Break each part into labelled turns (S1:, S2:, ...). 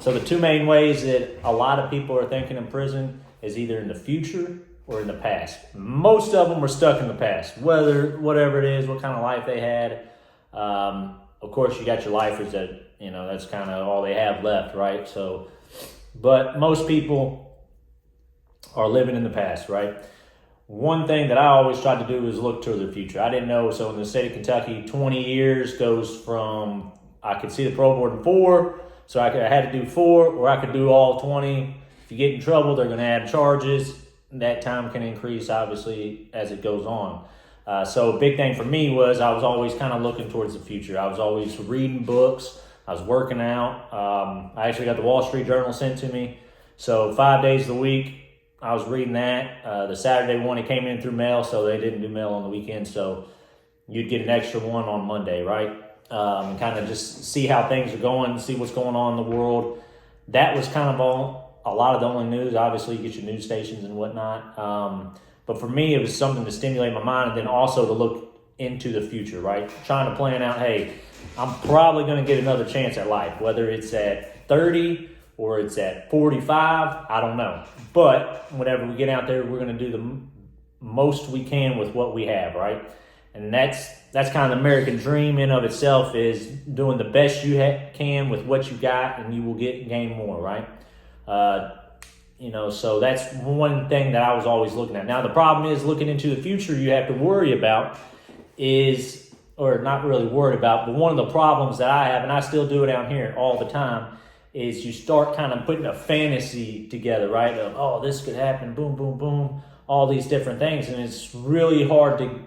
S1: So the two main ways that a lot of people are thinking in prison is either in the future or in the past. Most of them are stuck in the past, whatever it is, what kind of life they had. Of course, you got your lifers that, that's kind of all they have left, right? So, but most people are living in the past, right? One thing that I always tried to do is look to the future. I didn't know, so in the state of Kentucky, 20 years goes from, I could see the parole board in 4, so I had to do 4, or I could do all 20. If you get in trouble, they're going to add charges. That time can increase, obviously, as it goes on. So a big thing for me was I was always kind of looking towards the future. I was always reading books. I was working out. I actually got the Wall Street Journal sent to me. So 5 days a week, I was reading that. The Saturday one, it came in through mail, so they didn't do mail on the weekend. So you'd get an extra one on Monday, right? And kind of just see how things are going, see what's going on in the world. That was kind of a lot of the only news. Obviously, you get your news stations and whatnot. But for me, it was something to stimulate my mind and then also to look into the future, right? Trying to plan out, hey, I'm probably going to get another chance at life, whether it's at 30 or it's at 45, I don't know. But whenever we get out there, we're going to do the most we can with what we have, right? And that's kind of the American dream in of itself, is doing the best you can with what you got, and you will gain more, right? So that's one thing that I was always looking at. Now, the problem is looking into the future, you have to worry about or not really worried about, but one of the problems that I have, and I still do it out here all the time, is you start kind of putting a fantasy together, right? Of, oh, this could happen, boom, boom, boom, all these different things. And it's really hard to,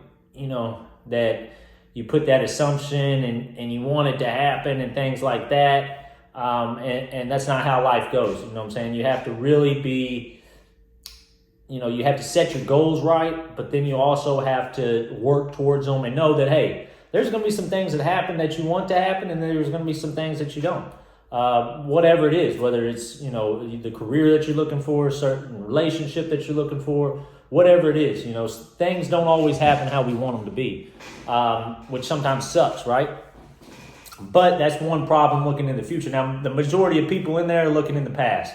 S1: that you put that assumption and you want it to happen and things like that. And that's not how life goes. You know what I'm saying? You have to really be, you have to set your goals right, but then you also have to work towards them and know that, hey, there's going to be some things that happen that you want to happen, and there's going to be some things that you don't. Whatever it is, whether it's, the career that you're looking for, a certain relationship that you're looking for, whatever it is, things don't always happen how we want them to be, which sometimes sucks, right? But that's one problem looking in the future. Now, the majority of people in there are looking in the past,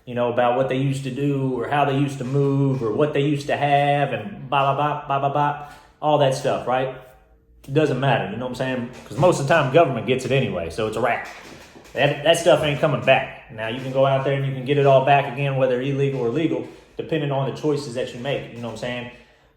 S1: about what they used to do or how they used to move or what they used to have and blah, blah, blah, blah, blah, blah, all that stuff, right? It doesn't matter, you know what I'm saying? Because most of the time, government gets it anyway, so it's a wrap. That stuff ain't coming back. Now, you can go out there and you can get it all back again, whether illegal or legal, depending on the choices that you make, you know what I'm saying?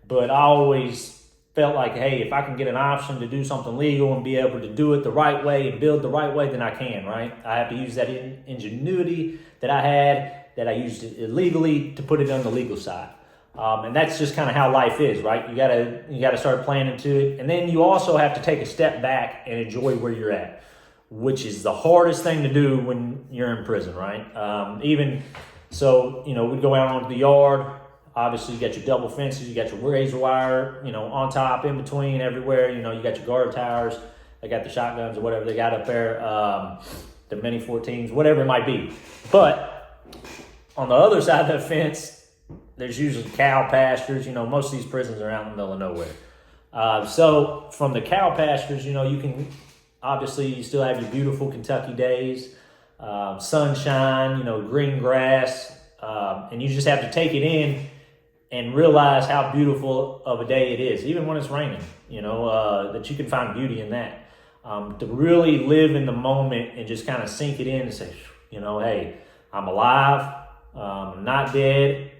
S1: But I always felt like, hey, if I can get an option to do something legal and be able to do it the right way and build the right way, then I can, right? I have to use that ingenuity that I had, that I used illegally, to put it on the legal side. And that's just kind of how life is, right? You gotta start planning to it. And then you also have to take a step back and enjoy where you're at, which is the hardest thing to do when you're in prison, right? We'd go out onto the yard. Obviously, you got your double fences, you got your razor wire, on top, in between, everywhere. You got your guard towers. They got the shotguns or whatever they got up there, the mini 14s, whatever it might be. But on the other side of the fence, there's usually cow pastures. Most of these prisons are out in the middle of nowhere. So from the cow pastures, you can, obviously, you still have your beautiful Kentucky days, sunshine, green grass, and you just have to take it in and realize how beautiful of a day it is, even when it's raining, that you can find beauty in that. To really live in the moment and just kind of sink it in and say, hey, I'm alive, I'm not dead.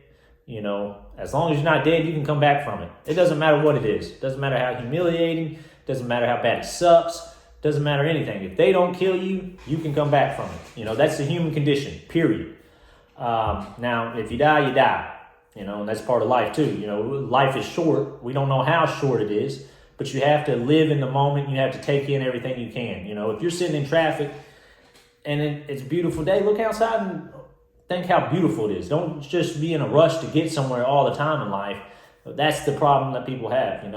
S1: As long as you're not dead, you can come back from it. It doesn't matter what it is. It doesn't matter how humiliating, it doesn't matter how bad it sucks, it doesn't matter anything. If they don't kill you, you can come back from it. That's the human condition, period. Now, if you die, you die. And that's part of life too. Life is short. We don't know how short it is, but you have to live in the moment. You have to take in everything you can. If you're sitting in traffic and it's a beautiful day, look outside and think how beautiful it is. Don't just be in a rush to get somewhere all the time in life. That's the problem that people have, And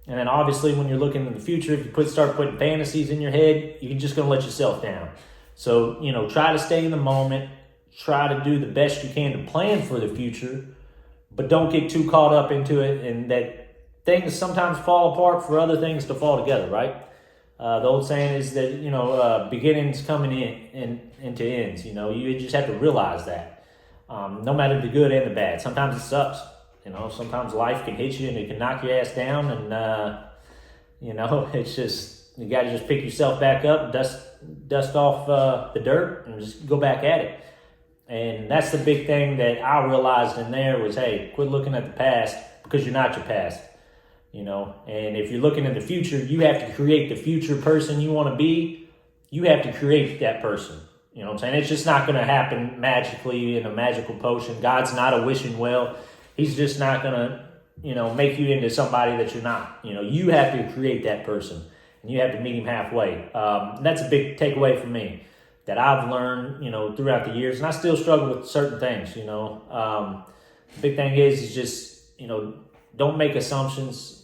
S1: then obviously when you're looking in the future, if you start putting fantasies in your head, you're just going to let yourself down. So, try to stay in the moment. Try to do the best you can to plan for the future, but don't get too caught up into it, and that things sometimes fall apart for other things to fall together, right? The old saying is that, beginnings coming into ends. You just have to realize that. No matter the good and the bad. Sometimes it sucks. Sometimes life can hit you and it can knock your ass down, and it's just, you got to just pick yourself back up, dust off the dirt, and just go back at it. And that's the big thing that I realized in there was, hey, quit looking at the past, because you're not your past. And if you're looking in the future, you have to create the future person you want to be. You have to create that person. You know what I'm saying? It's just not going to happen magically in a magical potion. God's not a wishing well. He's just not going to, make you into somebody that you're not. You have to create that person, and you have to meet him halfway. That's a big takeaway for me that I've learned, throughout the years, and I still struggle with certain things. The big thing is just, don't make assumptions.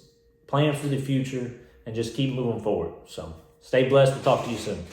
S1: Plan for the future, and just keep moving forward. So stay blessed. We'll talk to you soon.